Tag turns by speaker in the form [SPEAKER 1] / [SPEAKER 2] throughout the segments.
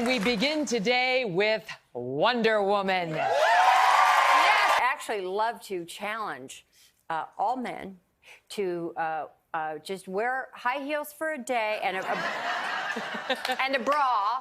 [SPEAKER 1] We begin today with Wonder Woman.
[SPEAKER 2] Yes, I actually love to challenge all men to just wear high heels for a day and and a bra.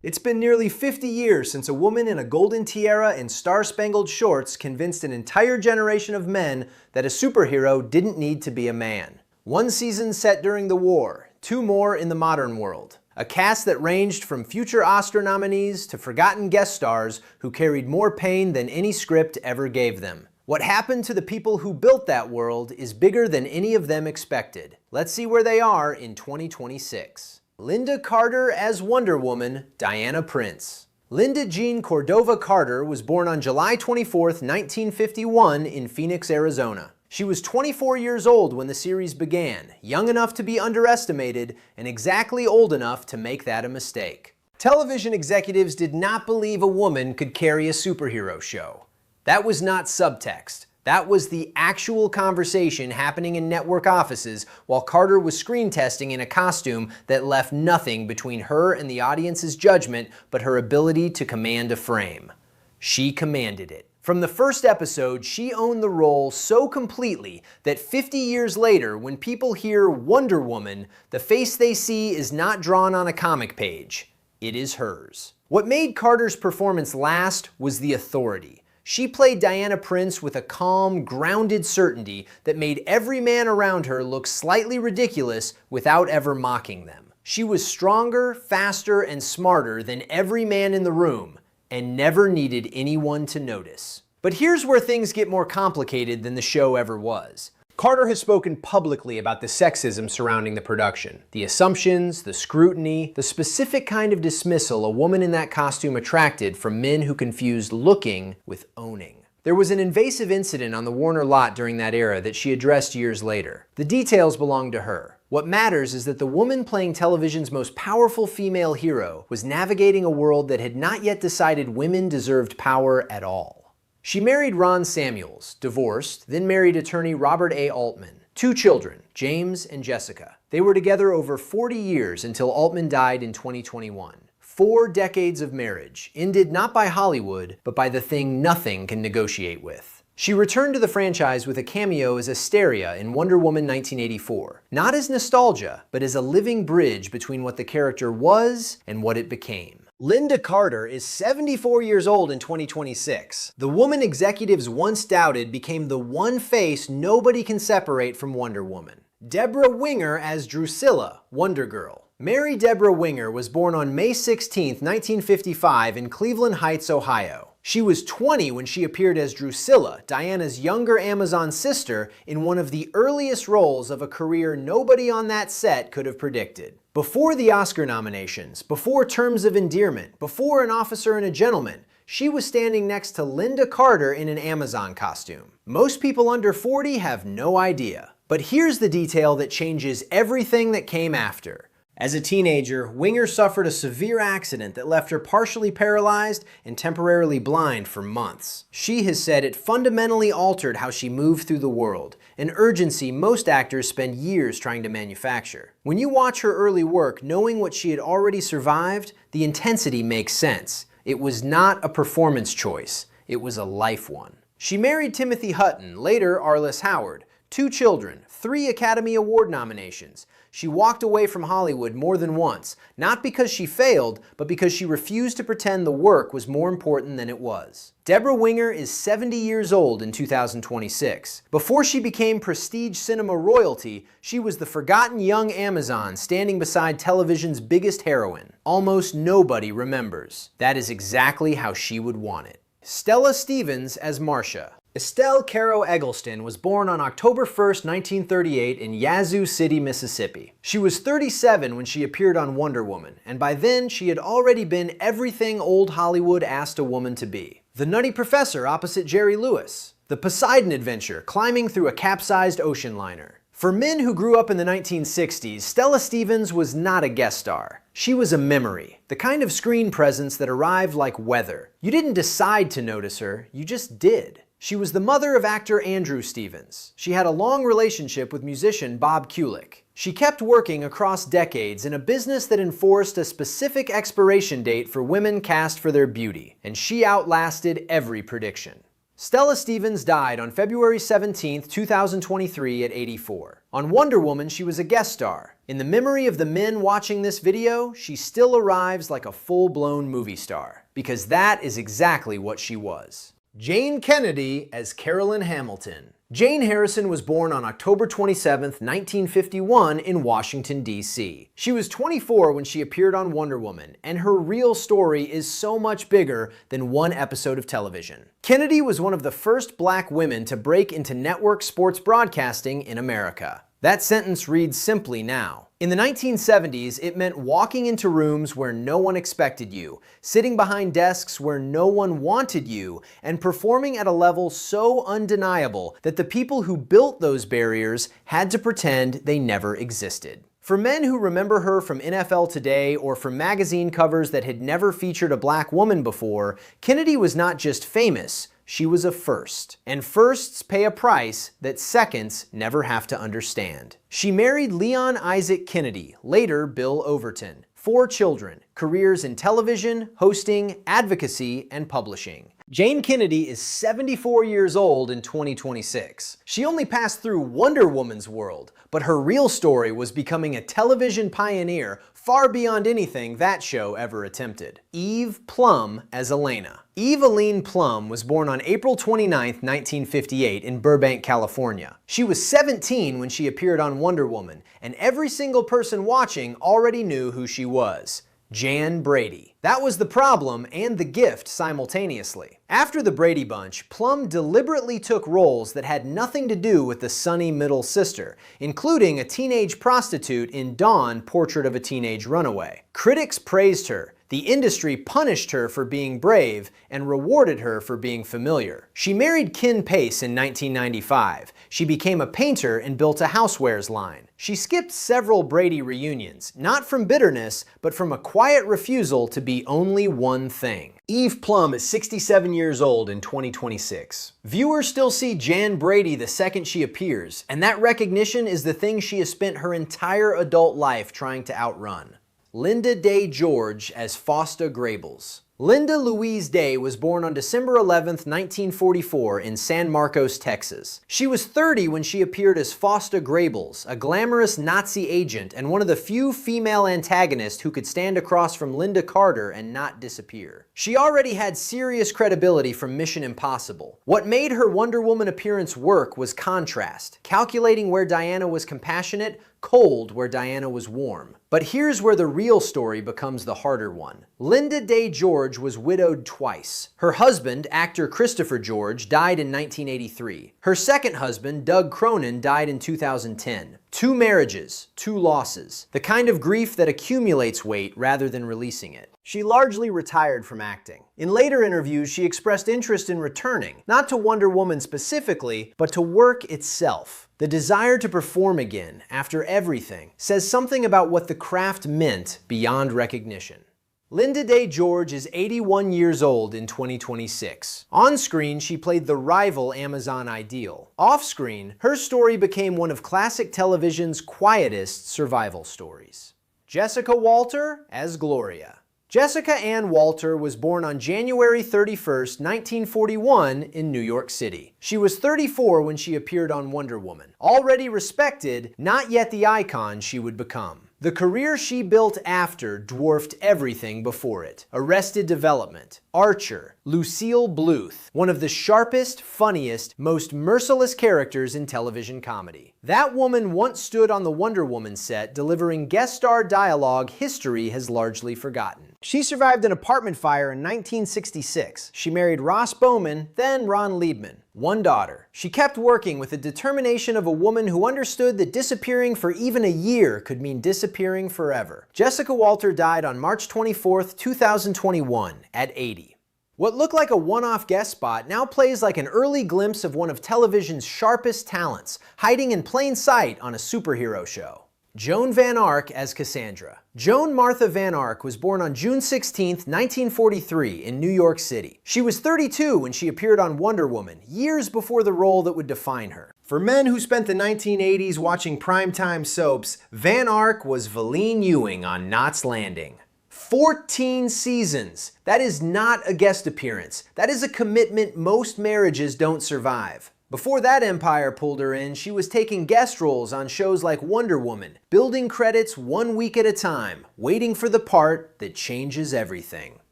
[SPEAKER 3] It's been nearly 50 years since a woman in a golden tiara and star-spangled shorts convinced an entire generation of men that a superhero didn't need to be a man. One season set during the war, two more in the modern world. A cast that ranged from future Oscar nominees to forgotten guest stars who carried more pain than any script ever gave them. What happened to the people who built that world is bigger than any of them expected. Let's see where they are in 2026. Lynda Carter as Wonder Woman, Diana Prince. Lynda Jean Cordova Carter was born on July 24, 1951 in Phoenix, Arizona. She was 24 years old when the series began, young enough to be underestimated and exactly old enough to make that a mistake. Television executives did not believe a woman could carry a superhero show. That was not subtext. That was the actual conversation happening in network offices while Carter was screen testing in a costume that left nothing between her and the audience's judgment but her ability to command a frame. She commanded it. From the first episode, she owned the role so completely that 50 years later, when people hear Wonder Woman, the face they see is not drawn on a comic page. It is hers. What made Carter's performance last was the authority. She played Diana Prince with a calm, grounded certainty that made every man around her look slightly ridiculous without ever mocking them. She was stronger, faster, and smarter than every man in the room, and never needed anyone to notice. But here's where things get more complicated than the show ever was. Carter has spoken publicly about the sexism surrounding the production, the assumptions, the scrutiny, the specific kind of dismissal a woman in that costume attracted from men who confused looking with owning. There was an invasive incident on the Warner lot during that era that she addressed years later. The details belong to her. What matters is that the woman playing television's most powerful female hero was navigating a world that had not yet decided women deserved power at all. She married Ron Samuels, divorced, then married attorney Robert A. Altman. Two children, James and Jessica. They were together over 40 years until Altman died in 2021. 4 decades of marriage, ended not by Hollywood, but by the thing nothing can negotiate with. She returned to the franchise with a cameo as Asteria in Wonder Woman 1984. Not as nostalgia, but as a living bridge between what the character was and what it became. Lynda Carter is 74 years old in 2026. The woman executives once doubted became the one face nobody can separate from Wonder Woman. Deborah Winger as Drusilla, Wonder Girl. Mary Deborah Winger was born on May 16, 1955 in Cleveland Heights, Ohio. She was 20 when she appeared as Drusilla, Diana's younger Amazon sister, in one of the earliest roles of a career nobody on that set could have predicted. Before the Oscar nominations, before Terms of Endearment, before An Officer and a Gentleman, she was standing next to Lynda Carter in an Amazon costume. Most people under 40 have no idea. But here's the detail that changes everything that came after. As a teenager, Winger suffered a severe accident that left her partially paralyzed and temporarily blind for months. She has said it fundamentally altered how she moved through the world, an urgency most actors spend years trying to manufacture. When you watch her early work, knowing what she had already survived, the intensity makes sense. It was not a performance choice, it was a life one. She married Timothy Hutton, later Arliss Howard. 2 children, 3 Academy Award nominations. She walked away from Hollywood more than once, not because she failed, but because she refused to pretend the work was more important than it was. Deborah Winger is 70 years old in 2026. Before she became prestige cinema royalty, she was the forgotten young Amazon standing beside television's biggest heroine. Almost nobody remembers. That is exactly how she would want it. Stella Stevens as Marcia. Estelle Caro Eggleston was born on October 1, 1938 in Yazoo City, Mississippi. She was 37 when she appeared on Wonder Woman, and by then she had already been everything old Hollywood asked a woman to be. The Nutty Professor opposite Jerry Lewis. The Poseidon Adventure climbing through a capsized ocean liner. For men who grew up in the 1960s, Stella Stevens was not a guest star. She was a memory, the kind of screen presence that arrived like weather. You didn't decide to notice her, you just did. She was the mother of actor Andrew Stevens. She had a long relationship with musician Bob Kulick. She kept working across decades in a business that enforced a specific expiration date for women cast for their beauty, and she outlasted every prediction. Stella Stevens died on February 17, 2023 at 84. On Wonder Woman, she was a guest star. In the memory of the men watching this video, she still arrives like a full-blown movie star, because that is exactly what she was. Jane Kennedy as Carolyn Hamilton. Jane Harrison was born on October 27, 1951 in Washington, D.C. She was 24 when she appeared on Wonder Woman, and her real story is so much bigger than one episode of television. Kennedy was one of the first black women to break into network sports broadcasting in America. That sentence reads simply now. In the 1970s, it meant walking into rooms where no one expected you, sitting behind desks where no one wanted you, and performing at a level so undeniable that the people who built those barriers had to pretend they never existed. For men who remember her from NFL Today or from magazine covers that had never featured a black woman before, Kennedy was not just famous, she was a first. And firsts pay a price that seconds never have to understand. She married Leon Isaac Kennedy, later Bill Overton. 4 children, careers in television, hosting, advocacy, and publishing. Jane Kennedy is 74 years old in 2026. She only passed through Wonder Woman's world, but her real story was becoming a television pioneer far beyond anything that show ever attempted. Eve Plum as Elena. Eve Aline Plum was born on April 29, 1958 in Burbank, California. She was 17 when she appeared on Wonder Woman, and every single person watching already knew who she was. Jan Brady. That was the problem and the gift simultaneously. After the Brady Bunch, Plum deliberately took roles that had nothing to do with the sunny middle sister, including a teenage prostitute in Dawn, Portrait of a Teenage Runaway. Critics praised her. The industry punished her for being brave and rewarded her for being familiar. She married Ken Pace in 1995. She became a painter and built a housewares line. She skipped several Brady reunions, not from bitterness, but from a quiet refusal to be only one thing. Eve Plum is 67 years old in 2026. Viewers still see Jan Brady the second she appears, and that recognition is the thing she has spent her entire adult life trying to outrun. Linda Day George as Fausta Graybles. Linda Louise Day was born on December 11, 1944 in San Marcos, Texas. She was 30 when she appeared as Fausta Graybles, a glamorous Nazi agent and one of the few female antagonists who could stand across from Linda Carter and not disappear. She already had serious credibility from Mission Impossible. What made her Wonder Woman appearance work was contrast, calculating where Diana was compassionate, cold where Diana was warm. But here's where the real story becomes the harder one. Linda Day George was widowed twice. Her husband, actor Christopher George, died in 1983. Her second husband, Doug Cronin, died in 2010. 2 marriages, 2 losses. The kind of grief that accumulates weight rather than releasing it. She largely retired from acting. In later interviews, she expressed interest in returning, not to Wonder Woman specifically, but to work itself. The desire to perform again, after everything, says something about what the craft meant beyond recognition. Linda Day George is 81 years old in 2026. On screen, she played the rival Amazon Ideal. Off screen, her story became one of classic television's quietest survival stories. Jessica Walter as Gloria. Jessica Ann Walter was born on January 31, 1941 in New York City. She was 34 when she appeared on Wonder Woman. Already respected, not yet the icon she would become. The career she built after dwarfed everything before it. Arrested Development, Archer, Lucille Bluth, one of the sharpest, funniest, most merciless characters in television comedy. That woman once stood on the Wonder Woman set delivering guest star dialogue history has largely forgotten. She survived an apartment fire in 1966. She married Ross Bowman, then Ron Liebman. 1 daughter. She kept working with the determination of a woman who understood that disappearing for even a year could mean disappearing forever. Jessica Walter died on March 24, 2021, at 80. What looked like a one-off guest spot now plays like an early glimpse of one of television's sharpest talents, hiding in plain sight on a superhero show. Joan Van Ark as Cassandra. Joan Martha Van Ark was born on June 16, 1943 in New York City. She was 32 when she appeared on Wonder Woman, years before the role that would define her. For men who spent the 1980s watching primetime soaps, Van Ark was Valine Ewing on Knots Landing. 14 seasons! That is not a guest appearance. That is a commitment most marriages don't survive. Before that empire pulled her in, she was taking guest roles on shows like Wonder Woman, building credits 1 week at a time, waiting for the part that changes everything.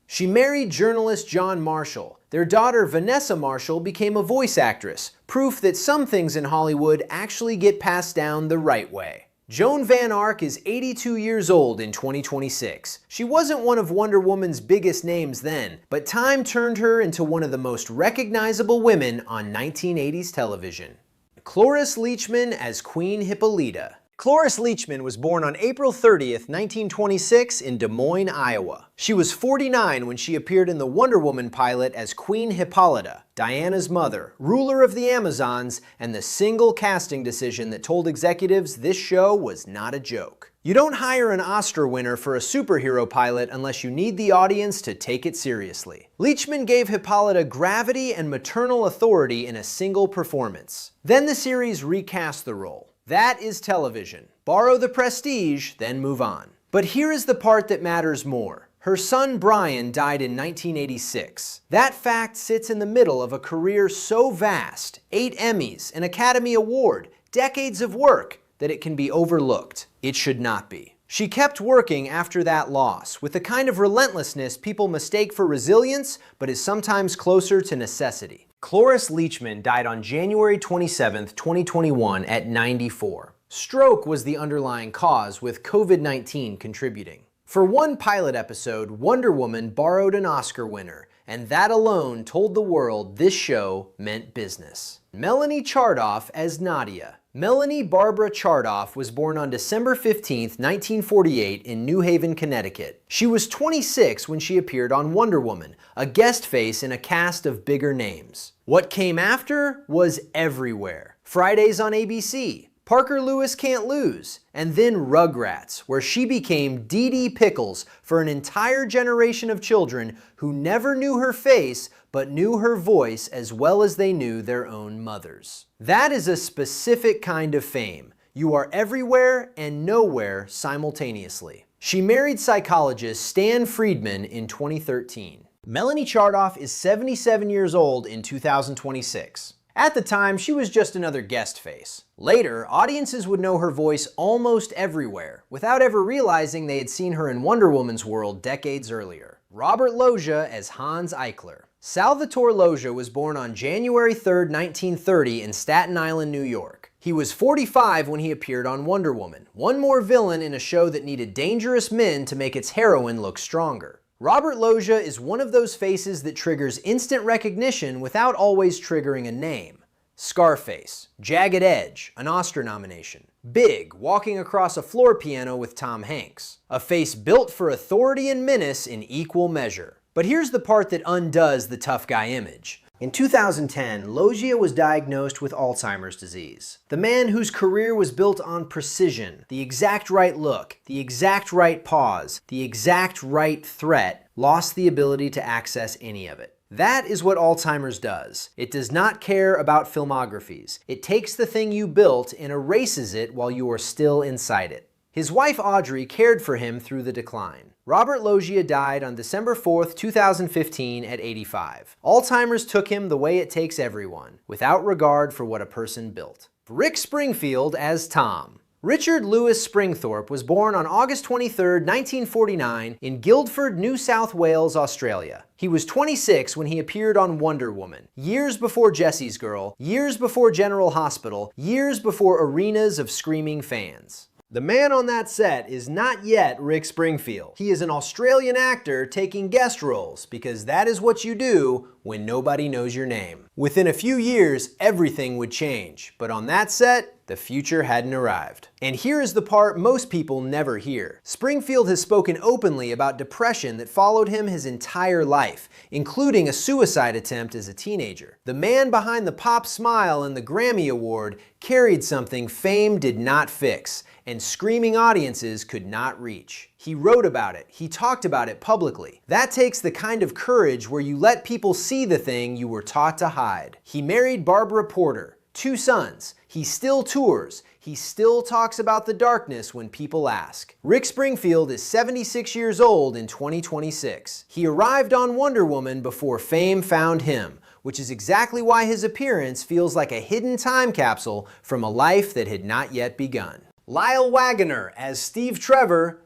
[SPEAKER 3] She married journalist John Marshall. Their daughter Vanessa Marshall became a voice actress, proof that some things in Hollywood actually get passed down the right way. Joan Van Ark is 82 years old in 2026. She wasn't one of Wonder Woman's biggest names then, but time turned her into one of the most recognizable women on 1980s television. Cloris Leachman as Queen Hippolyta. Cloris Leachman was born on April 30th, 1926 in Des Moines, Iowa. She was 49 when she appeared in the Wonder Woman pilot as Queen Hippolyta, Diana's mother, ruler of the Amazons, and the single casting decision that told executives this show was not a joke. You don't hire an Oscar winner for a superhero pilot unless you need the audience to take it seriously. Leachman gave Hippolyta gravity and maternal authority in a single performance. Then the series recast the role. That is television. Borrow the prestige, then move on. But here is the part that matters more. Her son Brian died in 1986. That fact sits in the middle of a career so vast, 8 Emmys, an Academy Award, decades of work, that it can be overlooked. It should not be. She kept working after that loss, with the kind of relentlessness people mistake for resilience, but is sometimes closer to necessity. Cloris Leachman died on January 27, 2021 at 94. Stroke was the underlying cause, with COVID-19 contributing. For one pilot episode, Wonder Woman borrowed an Oscar winner, and that alone told the world this show meant business. Melanie Chardoff as Nadia. Melanie Barbara Chardoff was born on December 15, 1948 in New Haven, Connecticut. She was 26 when she appeared on Wonder Woman, a guest face in a cast of bigger names. What came after was everywhere. Fridays on ABC, Parker Lewis Can't Lose, and then Rugrats, where she became Dee Dee Pickles for an entire generation of children who never knew her face but knew her voice as well as they knew their own mothers. That is a specific kind of fame. You are everywhere and nowhere simultaneously. She married psychologist Stan Friedman in 2013. Melanie Chardoff is 77 years old in 2026. At the time, she was just another guest face. Later, audiences would know her voice almost everywhere, without ever realizing they had seen her in Wonder Woman's world decades earlier. Robert Loggia as Hans Eichler. Salvatore Loggia was born on January 3, 1930 in Staten Island, New York. He was 45 when he appeared on Wonder Woman, one more villain in a show that needed dangerous men to make its heroine look stronger. Robert Loggia is one of those faces that triggers instant recognition without always triggering a name. Scarface, Jagged Edge, an Oscar nomination. Big, walking across a floor piano with Tom Hanks. A face built for authority and menace in equal measure. But here's the part that undoes the tough guy image. In 2010, Loggia was diagnosed with Alzheimer's disease. The man whose career was built on precision, the exact right look, the exact right pause, the exact right threat, lost the ability to access any of it. That is what Alzheimer's does. It does not care about filmographies. It takes the thing you built and erases it while you are still inside it. His wife Audrey cared for him through the decline. Robert Loggia died on December 4, 2015 at 85. Alzheimer's took him the way it takes everyone, without regard for what a person built. Rick Springfield as Tom. Richard Lewis Springthorpe was born on August 23, 1949 in Guildford, New South Wales, Australia. He was 26 when he appeared on Wonder Woman, years before Jessie's Girl, years before General Hospital, years before arenas of screaming fans. The man on that set is not yet Rick Springfield. He is an Australian actor taking guest roles, because that is what you do when nobody knows your name. Within a few years, everything would change, but on that set, the future hadn't arrived. And here is the part most people never hear. Springfield has spoken openly about depression that followed him his entire life, including a suicide attempt as a teenager. The man behind the pop smile and the Grammy Award carried something fame did not fix, and screaming audiences could not reach. He wrote about it, he talked about it publicly. That takes the kind of courage where you let people see the thing you were taught to hide. He married Barbara Porter, 2 sons, He still tours. He still talks about the darkness when people ask. Rick Springfield is 76 years old in 2026. He arrived on Wonder Woman before fame found him, which is exactly why his appearance feels like a hidden time capsule from a life that had not yet begun. Lyle Waggoner as Steve Trevor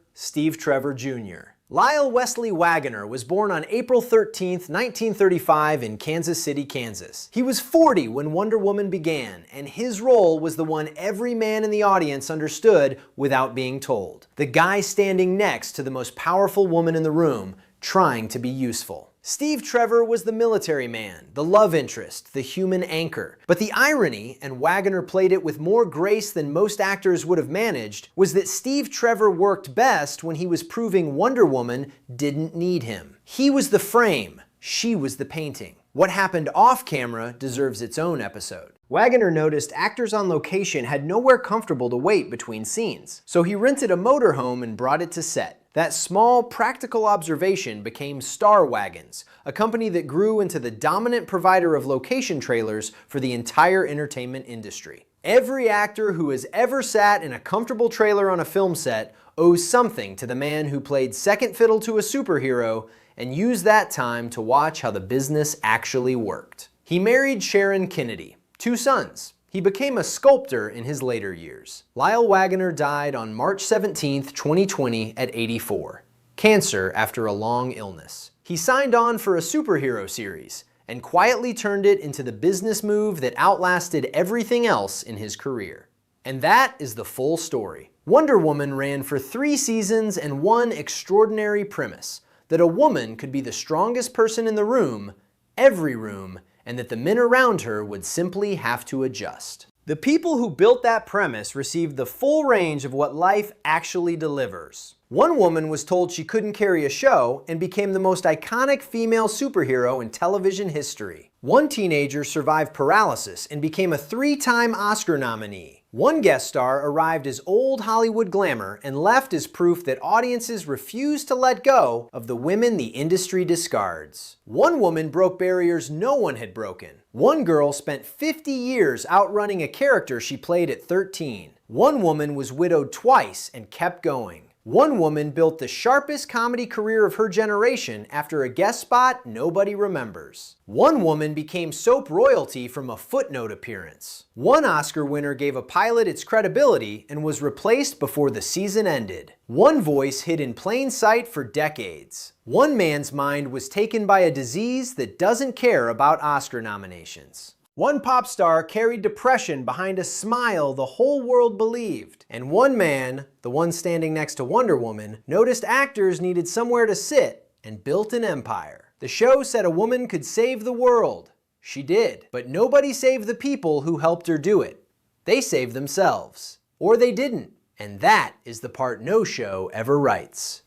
[SPEAKER 3] Jr. Lyle Wesley Waggoner was born on April 13, 1935 in Kansas City, Kansas. He was 40 when Wonder Woman began, and his role was the one every man in the audience understood without being told. The guy standing next to the most powerful woman in the room, trying to be useful. Steve Trevor was the military man, the love interest, the human anchor. But the irony, and Waggoner played it with more grace than most actors would have managed, was that Steve Trevor worked best when he was proving Wonder Woman didn't need him. He was the frame, she was the painting. What happened off camera deserves its own episode. Waggoner noticed actors on location had nowhere comfortable to wait between scenes, so he rented a motorhome and brought it to set. That small, practical observation became Star Wagons, a company that grew into the dominant provider of location trailers for the entire entertainment industry. Every actor who has ever sat in a comfortable trailer on a film set owes something to the man who played second fiddle to a superhero and used that time to watch how the business actually worked. He married Sharon Kennedy, 2 sons. He became a sculptor in his later years. Lyle Waggoner died on March 17, 2020 at 84. Cancer after a long illness. He signed on for a superhero series and quietly turned it into the business move that outlasted everything else in his career. And that is the full story. Wonder Woman ran for 3 seasons and one extraordinary premise: that a woman could be the strongest person in the room, every room, and that the men around her would simply have to adjust. The people who built that premise received the full range of what life actually delivers. One woman was told she couldn't carry a show and became the most iconic female superhero in television history. One teenager survived paralysis and became a 3-time Oscar nominee. One guest star arrived as old Hollywood glamour and left as proof that audiences refuse to let go of the women the industry discards. One woman broke barriers no one had broken. One girl spent 50 years outrunning a character she played at 13. One woman was widowed twice and kept going. One woman built the sharpest comedy career of her generation after a guest spot nobody remembers. One woman became soap royalty from a footnote appearance. One Oscar winner gave a pilot its credibility and was replaced before the season ended. One voice hid in plain sight for decades. One man's mind was taken by a disease that doesn't care about Oscar nominations. One pop star carried depression behind a smile the whole world believed. And one man, the one standing next to Wonder Woman, noticed actors needed somewhere to sit and built an empire. The show said a woman could save the world. She did. But nobody saved the people who helped her do it. They saved themselves. Or they didn't. And that is the part no show ever writes.